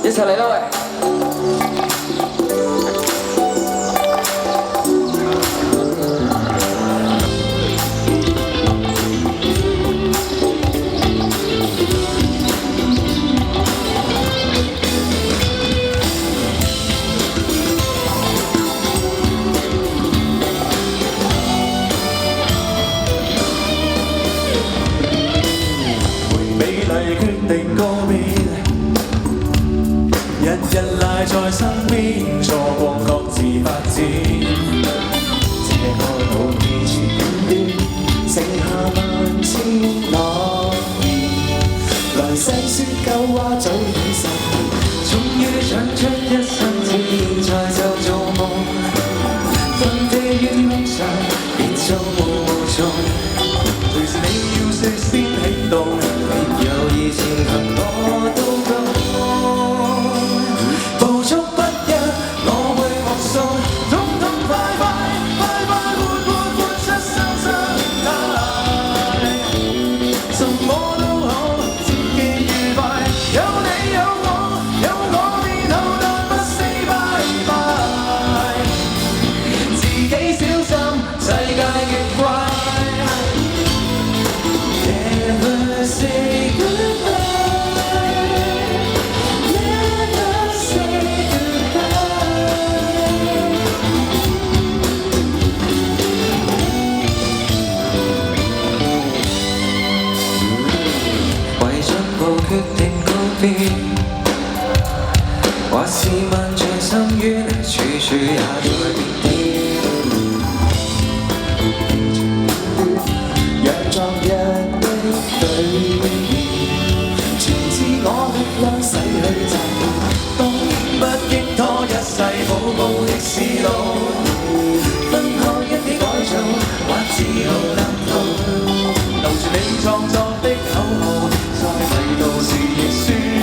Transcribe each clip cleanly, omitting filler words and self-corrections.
一齊嚟啦喂！決定告別，日日賴在身邊，錯過各自發展。這個老記住片段，剩下萬千諾言。來細説舊話早已實現，終於長出一身刺，再就做夢，分飛於天上，別做夢無從。隨時你要説先起動。以前行我都講，步速不一，我會目送，痛痛快快，快快活活活出新生態，什麼都好，節日愉快，有你有我，有我便好得不 say bye bye， 自己小心，世界極怪 ，Never say goodbye。決定告別，或是漫長深淵，處處也在變天。讓昨日的對面，全知我力量逝去暫緩，當然不經拖一世步步的思路，分開一起改造，或只好難逃，留住你創作的口號。到時亦説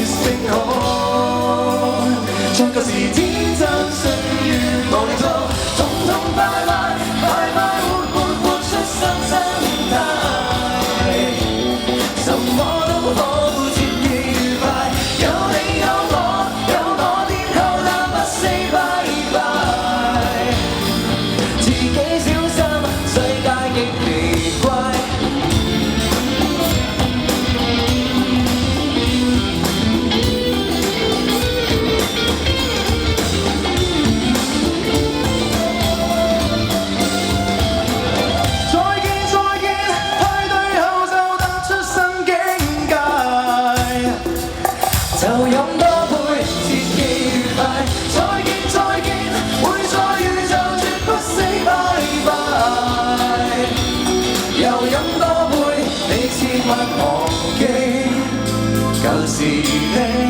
聲好，將舊時天真歲月無力做，痛痛快快，快快活活活出新生態，什麼都好，節日愉快，有你有我，有我便好得不 say bye bye， 自己小心，世界極奇怪。就飲多杯，節日愉快，再見再見，會再遇就絕不 say bye bye， 又飲多杯，你切勿忘記舊時的。